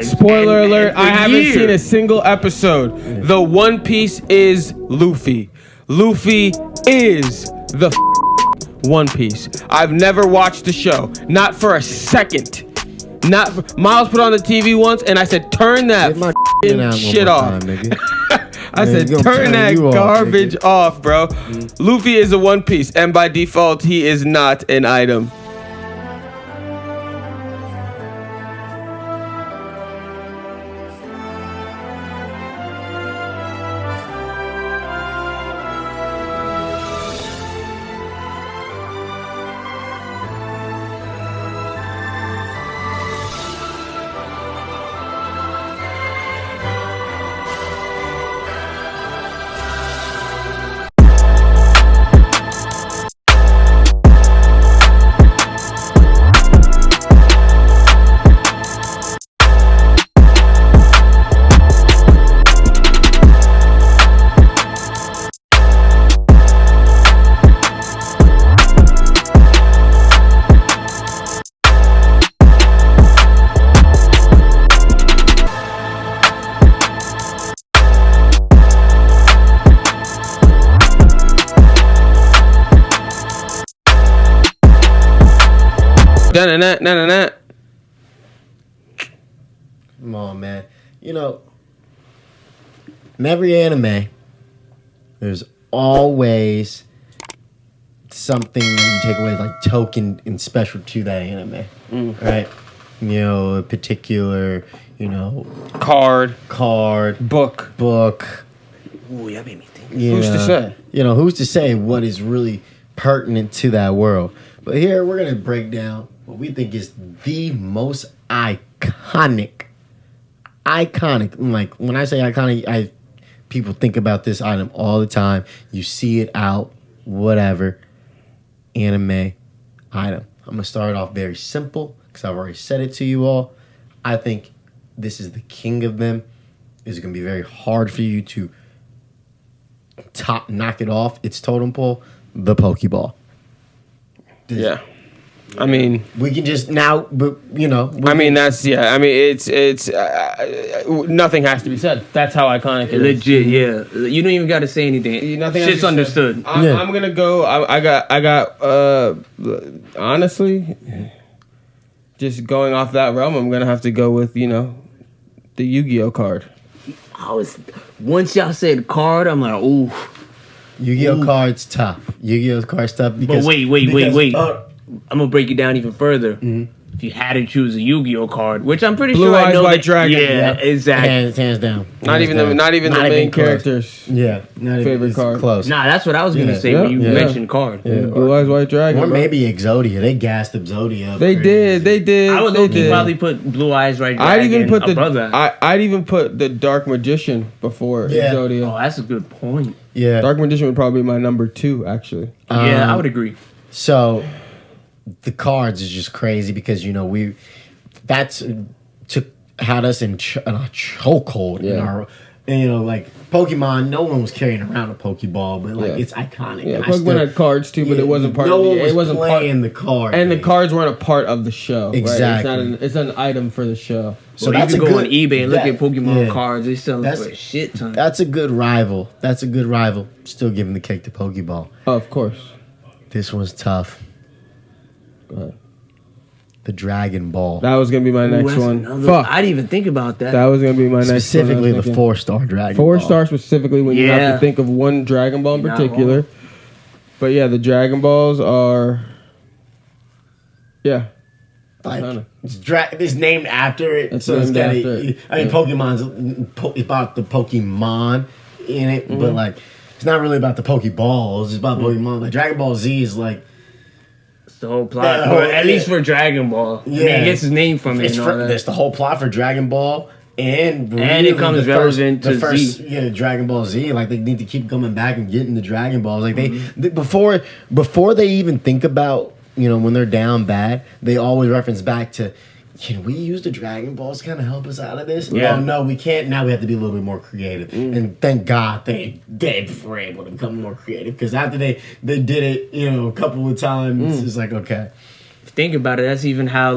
Spoiler alert, I haven't seen a single episode. The One Piece is Luffy. Luffy is the One Piece. I've never watched the show. Not for a second. Miles put on the TV once and I said, turn that shit off. I said, turn that garbage off, bro. Luffy is a One Piece, and by default, he is not an item. Come on, man. You know, in every anime, there's always something that you take away, like token and special to that anime, right? You know, a particular, Card, book. Ooh, that made me think. Who's to say? Who's to say what is really pertinent to that world? But here we're gonna break down what we think is the most iconic. Like when I say iconic, people think about this item all the time. You see it out, whatever. Anime item. I'm gonna start off very simple because I've already said it to you all. I think this is the king of them. It's gonna be very hard for you to knock it off its totem pole. The Pokeball. Yeah. I mean, we can just now, but it's nothing has to be said. That's how iconic it is. Legit, yeah. You don't even got to say anything. Nothing. Shit's understood. I'm gonna go. I got. Honestly, just going off that realm, I'm gonna have to go with the Yu-Gi-Oh card. Once y'all said card, I'm like, ooh. Yu-Gi-Oh card's tough. Yu-Gi-Oh card's tough because. But wait. I'm gonna break it down even further. If you had to choose a Yu-Gi-Oh card, which I'm pretty sure I know White Dragon. Yeah, exactly. Hands down. Not even the main characters. Yeah, not favorite card. Close. Nah, that's what I was gonna say when you mentioned card. Yeah, Blue Eyes White Dragon. Or maybe Exodia. They gassed Exodia. They did. I would probably put Blue Eyes White Dragon. I'd even put the Dark Magician before Exodia. Oh, that's a good point. Yeah, Dark Magician would probably be my number 2, actually. Yeah, I would agree. So, the cards is just crazy because had us in a chokehold in our, like Pokemon. No one was carrying around a Pokeball, but it's iconic. Yeah, Pokemon had cards too, but it wasn't part. It wasn't playing the card, and the cards weren't a part of the show. Exactly, right? It's not an item for the show. So you can go on eBay and look at Pokemon cards. They sell for a shit ton. That's a good rival. Still giving the cake to Pokeball. Oh, of course. This one's tough. Go ahead. The Dragon Ball. That was gonna be my next one. Fuck, I didn't even think about that. That was gonna be my next one. Specifically, the 4-star Dragon Ball. 4-star specifically when you have to think of one Dragon Ball in particular. But yeah, the Dragon Balls are. Yeah. Like, it's named after it. Pokemon's about the Pokemon in it, but it's not really about the Pokeballs. It's about Pokemon. Like Dragon Ball Z is like. The whole plot, at least for Dragon Ball. Yeah, I mean, it gets its name from it. That's the whole plot for Dragon Ball, and it comes relevant to first, Z. Yeah, Dragon Ball Z. Like they need to keep coming back and getting the Dragon Balls. Like they before they even think about when they're down bad, they always reference back to. Can we use the Dragon Balls to kind of help us out of this? Yeah. Oh, no, we can't. Now we have to be a little bit more creative. And thank God they were able to become more creative. Because after they did it, a couple of times, it's like, okay. Think about it. That's even how,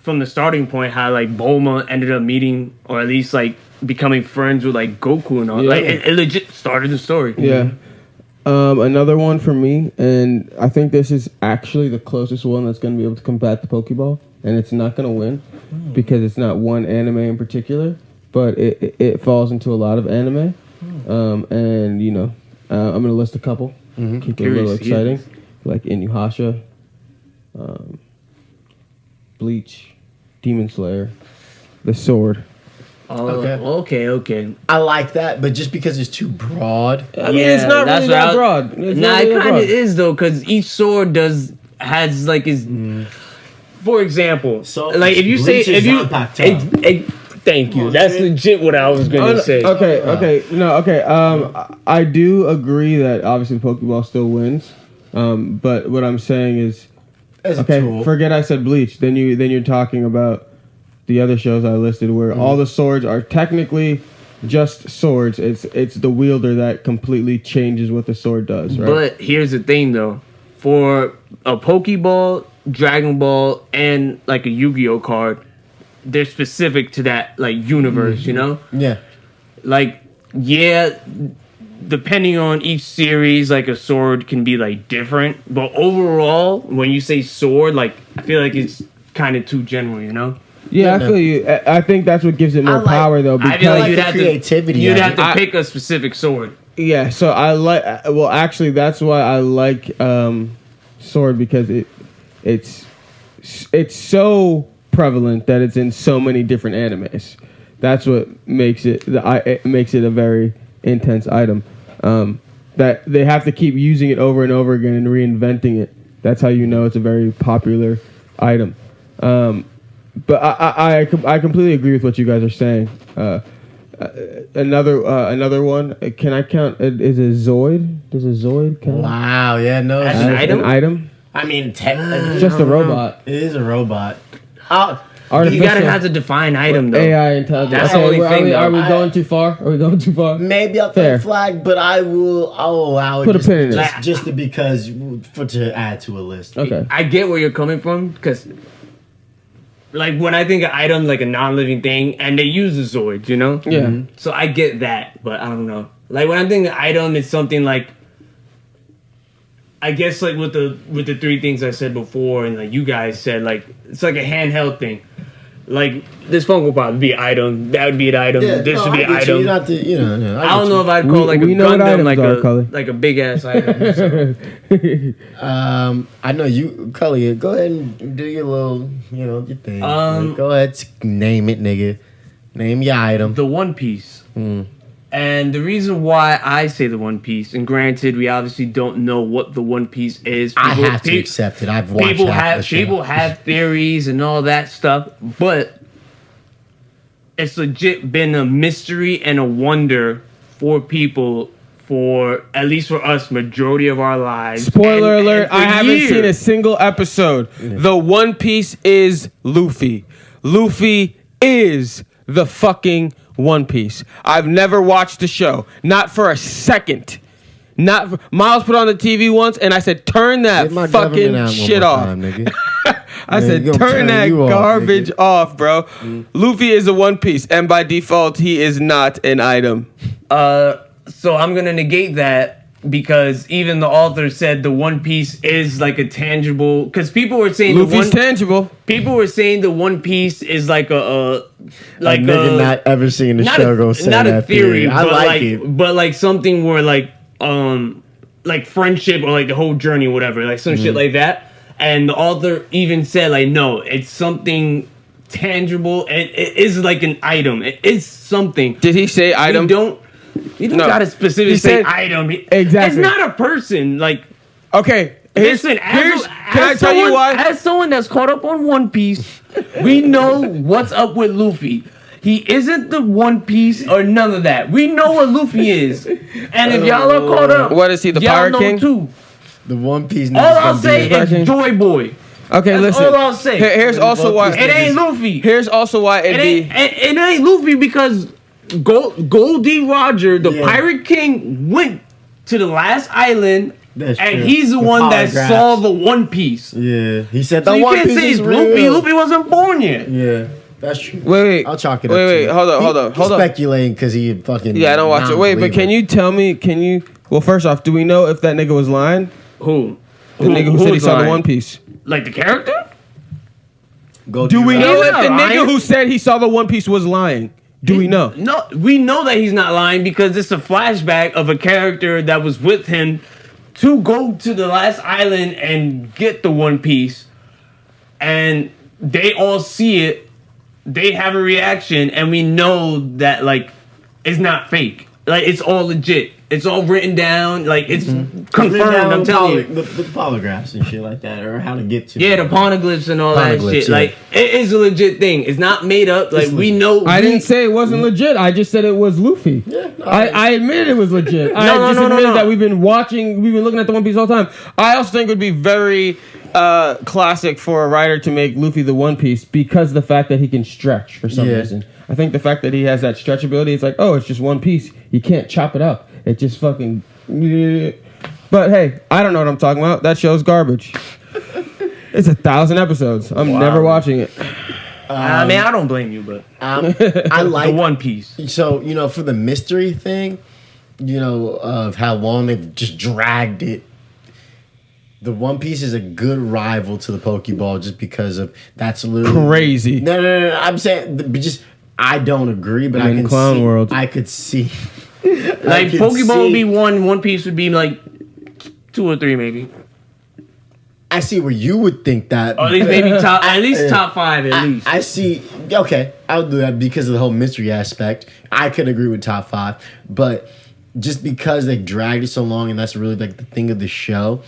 from the starting point how like Bulma ended up meeting or at least like becoming friends with like Goku and all. Yeah. Like it legit started the story. Yeah. Another one for me, and I think this is actually the closest one that's going to be able to combat the Pokeball, and it's not going to win because it's not one anime in particular, but it falls into a lot of anime. And you know, I'm going to list a couple. Keep it a little exciting, like Inuyasha, Bleach, Demon Slayer, The Sword. Oh, Okay. okay. I like that, but just because it's too broad. I mean, it's not really that broad. Nah, it kind of is though, because each sword has like his. For example, So, like if you say Bleach is Zanpakuto. thank you. That's legit what I was gonna say. Okay. I do agree that obviously the Pokeball still wins. But what I'm saying is, As a okay, tool. forget I said Bleach. Then you're talking about the other shows I listed where all the swords are technically just swords. It's the wielder that completely changes what the sword does, right? But here's the thing though, for a Pokeball, Dragon Ball, and like a Yu-Gi-Oh card, they're specific to that like universe, you know? Yeah. Like, yeah, depending on each series, like a sword can be like different. But overall, when you say sword, like I feel like it's kind of too general, you know? Yeah, I no. feel you. I think that's what gives it more I like- power, though. I Because feel like like you'd the have creativity You'd of have it. to pick a specific sword. yeah, so I like. Well, actually, that's why I like sword because it's so prevalent that it's in so many different animes. That's what makes it. It makes it a very intense item. That they have to keep using it over and over again and reinventing it. That's how you know it's a very popular item. But I completely agree with what you guys are saying. Another one. Can I count? Is a Zoid? Does a Zoid count? Wow. Yeah. No. As As an item? An item? I mean, Just a robot. It is a robot. You gotta have to define item though. AI intelligence. That's the Okay, only thing, are we though. going too far? Are we going too far? Maybe I'll Fair. throw a flag, but I'll allow it. Put a pin in it. just because to add to a list. Okay. I get where you're coming from because, like, when I think of item like a non-living thing, and they use the Zoid, you know. Yeah. So I get that, but I don't know. Like when I'm thinking item, it's something like, I guess like with the three things I said before, and like you guys said, like it's like a handheld thing. Like this Funko Pop would be an item. That would be an item. This would be an item. I I don't know if I'd call like we a know what Gundam items are, Cully. like a big ass item. So. I know you, Cully. Go ahead and do your little, your thing. Um, Go ahead, name it, nigga. Name your item. The One Piece. And the reason why I say the One Piece, and granted, we obviously don't know what the One Piece is. I have to accept it. I've watched People have theories and all that stuff, but it's legit been a mystery and a wonder for people for at least for us, majority of our lives. Spoiler And alert, for I haven't years. seen a single episode. The One Piece is Luffy. Luffy is the fucking One Piece. I've never watched the show. Not for a second. Miles put on the TV once and I said, turn that fucking shit off. I said, turn that garbage off, bro. Luffy is a One Piece, and by default, he is not an item. So I'm gonna negate that because even the author said the One Piece is like a tangible. Because people were saying Luffy's tangible. People were saying the One Piece is like a nigga not ever seen the not show go say not that a theory, I but like it. But like something where like friendship or like the whole journey, or whatever, like some shit like that. And the author even said like, no, it's something tangible. It is like an item. It is something. Did he say item? You don't No. gotta specifically He say said- item. Exactly. It's not a person. Like, Okay. listen, Can I tell you why? As someone that's caught up on One Piece, we know what's up with Luffy. He isn't the One Piece or none of that. We know what Luffy is. And if y'all are caught up, What is he, the y'all Pirate know King? too. The One Piece. All I'll say Pirate King? is Joy Boy. Okay, That's listen. all I'll say. Here's also why. It ain't Luffy. Here's also why It it'd be. ain't Luffy because Goldie Roger, the Pirate King, went to the last island That's And true. he's the With one that holographs. saw the One Piece. Yeah, he said So the you One can't Piece say is it's real. Luffy. Luffy wasn't born yet. Yeah, that's true. Wait, I'll chalk it wait, up. wait, to hold up, He- hold up, he's hold up. speculating because he fucking. Yeah, I don't watch it. Wait, but can you tell me? Can you? Well, first off, do we know if that nigga was lying? Who? The nigga who said he was saw the lying? One Piece. Like the character? Go Do we know He's if not the lying. nigga who said he saw the One Piece was lying? Do we know? No, we know that he's not lying because it's a flashback of a character that was with him to go to the last island and get the One Piece. And they all see it. They have a reaction, and we know that like it's not fake. Like it's all legit. It's all written down. Like it's confirmed. I'm telling you. the polygraphs and shit like that, or how to get to. Yeah, the poneglyphs and all that Poneglyphs, shit. yeah. Like it is a legit thing. It's not made up. Like It's we legit. know. I didn't say it wasn't legit. I just said it was Luffy. Yeah, no, I admitted it was legit. I no, just no, admitted no. that we've been looking at the One Piece all the time. I also think it would be very classic for a writer to make Luffy the One Piece because of the fact that he can stretch for some Yeah. reason. I think the fact that he has that stretch ability, it's like, oh, it's just one piece. You can't chop it up. It just fucking. But hey, I don't know what I'm talking about. That show's garbage. It's 1,000 episodes. I'm never watching it. I mean, I don't blame you, but I like the One Piece. So, for the mystery thing, of how long they've just dragged it, the One Piece is a good rival to the Pokeball just because of that's literally Crazy. No. I'm saying, but just I don't agree, but I In can Clown see. World. I could see. Like Pokeball would be One Piece would be like 2 or 3 maybe. I see where you would think that. Or at least maybe top 5 at least. I see. Okay, I'll do that because of the whole mystery aspect. I could agree with top 5, but just because they dragged it so long, and that's really like the thing of the show,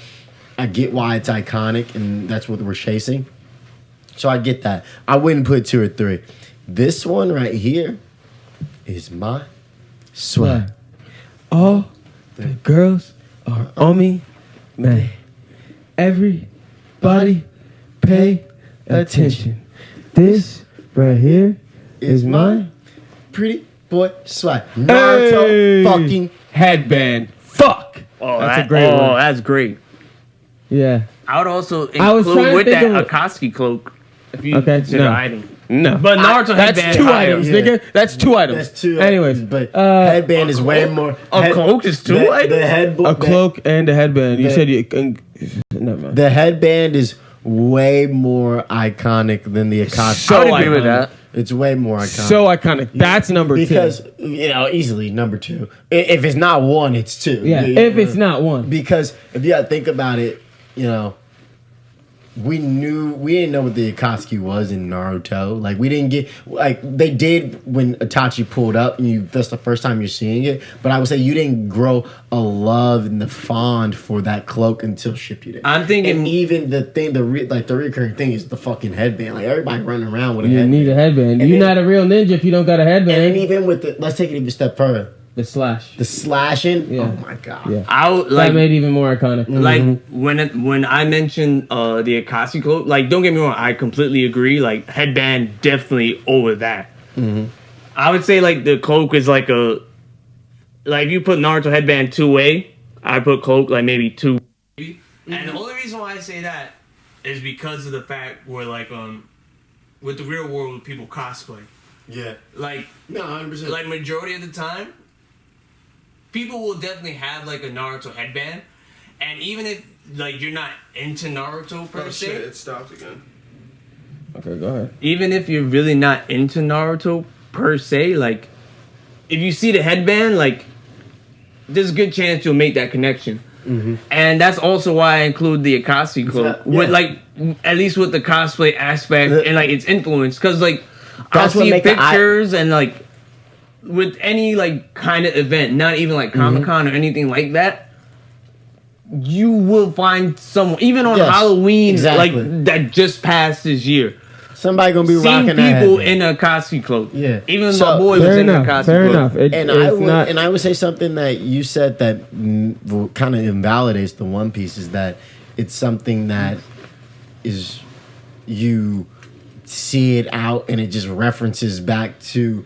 I get why it's iconic, and that's what we're chasing. So I get that. I wouldn't put 2 or 3. This one right here is my swag. All the girls are on me, man. Everybody pay attention. This right here is my Pretty boy swag. Naruto Hey. fucking. headband. Fuck. That's a great one. Oh, that's great. Yeah. I would also I was trying include to with think that of- Akatsuki cloak. If you Okay, consider no. item. No. But Naruto That's headband 2 higher. items, Yeah. nigga. That's 2 items. That's 2. Anyways, but a headband is way cloak? more. A cloak is 2 items? The headband. a cloak and a headband. You the- said you. Never mind. The headband is way more iconic than the Akatsuki. So I would agree with iconic. that. It's way more iconic. So iconic. That's number 2. because easily number 2. If it's not 1, it's 2. Yeah. If it's not 1. because if you gotta think about it, we didn't know what the Akatsuki was in Naruto. Like we didn't get they did when Itachi pulled up, and that's the first time you're seeing it. But I would say you didn't grow a love and the fond for that cloak until Shippuden. I'm thinking- and even the thing, the recurring thing is the fucking headband. Like everybody running around with a You headband. need a headband. And You're then- not a real ninja if you don't got a And then headband. even with let's take it even a step further. The slash. The slashing. Yeah. Oh my god. Yeah. I would, That like made it even more iconic. like when I mentioned the Akatsuki cloak, like don't get me wrong, I completely agree. Like headband definitely over that. I would say like the cloak is like if you put Naruto headband 2A, I put cloak like maybe 2. And the only reason why I say that is because of the fact where like with the real world with people cosplay, Yeah. like No, 100%. like majority of the time, people will definitely have like a Naruto headband, and even if like you're not into Naruto per se, it stopped again. Okay, go ahead. even if you're really not into Naruto per se, like if you see the headband, like there's a good chance you'll make that connection. And that's also why I include the Akatsuki cloak Yeah. with like at least with the cosplay aspect and like its influence, because like That's I'll what see make the pictures and like with any like kind of event, not even like Comic-Con or anything like that, you will find someone even on Yes, Halloween exactly. like that just passed this year. Somebody gonna be Seen rocking that people headband. in a Akatsuki cloak. Yeah. Even So, my boy was Fair in a enough. Akatsuki Fair cloak. enough. And I would say something that you said that kind of invalidates the One Piece is that it's something that is you see it out and it just references back to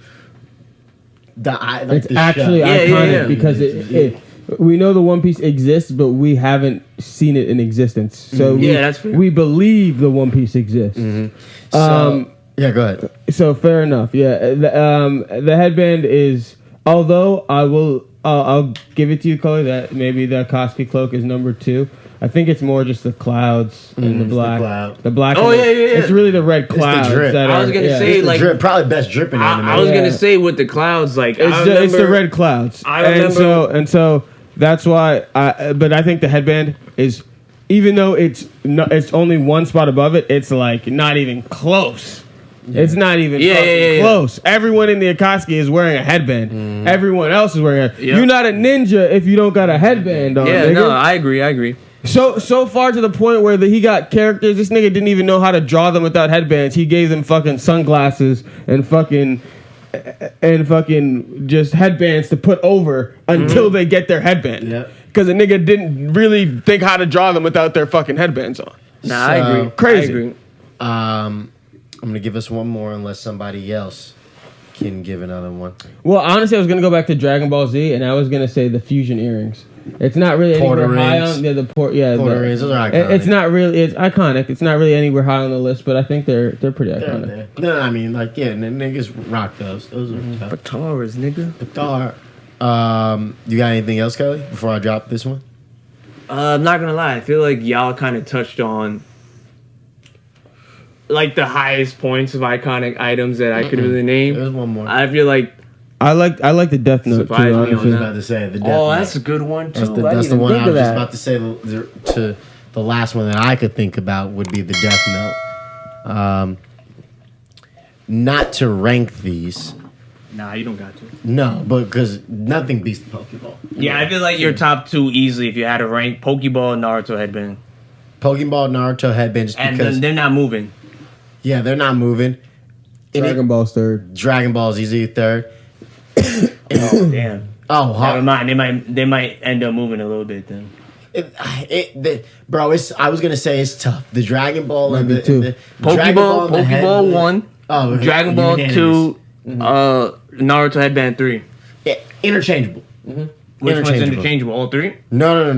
the It's the actually show. Yeah, iconic yeah. because it We know the One Piece exists, but we haven't seen it in existence. So that's fair. we believe the One Piece exists. So, yeah, go ahead. So fair enough. Yeah, the headband is. Although I'll give it to you, Chloe, that maybe the Akatsuki cloak is number 2. I think it's more just the clouds and the black. The black. Oh, and yeah. It's really the red clouds. drip. That I was gonna say, It's like, the drip, probably best drip in anime. I was Yeah. gonna say with the clouds, like it's the red clouds. I remember- and so that's why. But I think the headband is, even though it's only one spot above it, it's like not even close. It's not even fucking close. Everyone in the Akatsuki is wearing a headband. Everyone else is wearing a. You're not a ninja if you don't got a headband on. Yeah, nigga. no, I agree. So far to the point where he got characters. This nigga didn't even know how to draw them without headbands. He gave them fucking sunglasses and fucking just headbands to put over until they get their headband. Yep. Because a nigga didn't really think how to draw them without their fucking headbands on. Nah, I agree. Crazy. I agree. I'm gonna give us one more unless somebody else can give another one. Well, honestly, I was gonna go back to Dragon Ball Z, and I was gonna say the fusion earrings. It's not really Porter anywhere high rings. on the Porter rings, those are iconic. It's not really. It's iconic. It's not really anywhere high on the list, but I think they're pretty iconic. No, I mean, like, yeah, niggas rock those. Those are tough. Bataras, nigga. Guitar. You got anything else, Kelly? Before I drop this one. I'm not gonna lie. I feel like y'all kind of touched on like the highest points of iconic items that I could really name. There's one more. I feel like I like the Death Note too. Surprise me on I was Honestly, about to say the Death oh, Note. that's a good one too. That's the one I was just about to say. To the last one that I could think about would be the Death Note. Not to rank these. Nah, you don't got to. No, but because nothing beats the Pokeball. Yeah, I feel like your top 2 easily if you had to rank Pokeball, Naruto headband, Pokeball, Naruto headband, just and because they're not moving. yeah, they're not moving. Dragon Ball's third. Dragon Ball's easy third. Oh damn. Oh, Never mind. They might end up moving a little bit then. bro, I was gonna say it's tough. The Dragon Ball and Maybe two. the Dragon Ball and the Pokeball headband- 1, Oh, okay. Dragon Ball Unanimous. 2, Naruto headband 3. Yeah, interchangeable. Which one's interchangeable? All 3? No.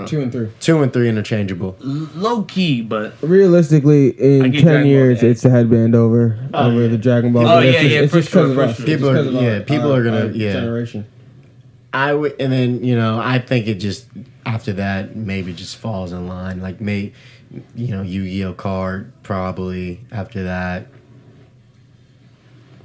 2 and 3. 2 and 3 interchangeable. Low key, but Realistically, in I get 10 Dragon Ball, years, yeah. it's the headband over yeah. the Dragon Ball. Oh, But yeah, it's for just sure, 'cause of for us. sure. It's People just are- 'cause of yeah, people are gonna- our yeah. generation. And then I think it just after that maybe just falls in line. Like Yu-Gi-Oh card probably after that.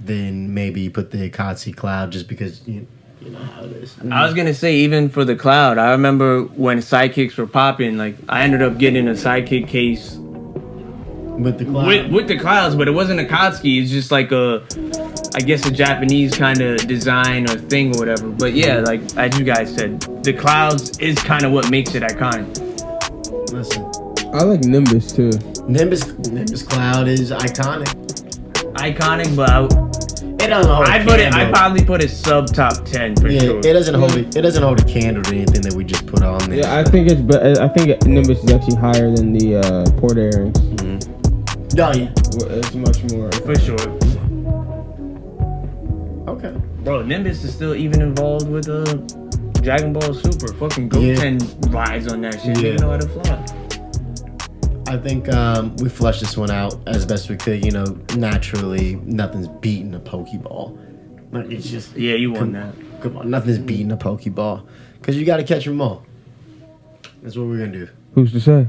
Then maybe you put the Akatsuki Cloud just because you know how it is. I was gonna say even for the Cloud, I remember when sidekicks were popping. Like I ended up getting a sidekick case With the Cloud. with the Clouds, but it wasn't a Akatsuki. It's just like a Japanese kind of design or thing or whatever. But yeah, like as you guys said, the Clouds is kind of what makes it iconic. Listen, I like Nimbus too. Nimbus Cloud is iconic. Iconic, but It doesn't hold. I probably put it sub top 10 for Yeah, sure. it doesn't hold. It doesn't hold a candle to anything that we just put on there. Yeah, I think I think Nimbus is actually higher than the Porter earrings. Oh yeah. It's much more. For sure. Okay. Bro, Nimbus is still even involved with Dragon Ball Super. Fucking Goten rides on that shit. Yeah. They know how to fly. I think we flushed this one out as best we could. Naturally, nothing's beating a Pokeball. Like it's just Yeah, you won that. come on, nothing's beating a Pokeball because you got to catch them all. That's what we're gonna do. Who's to say?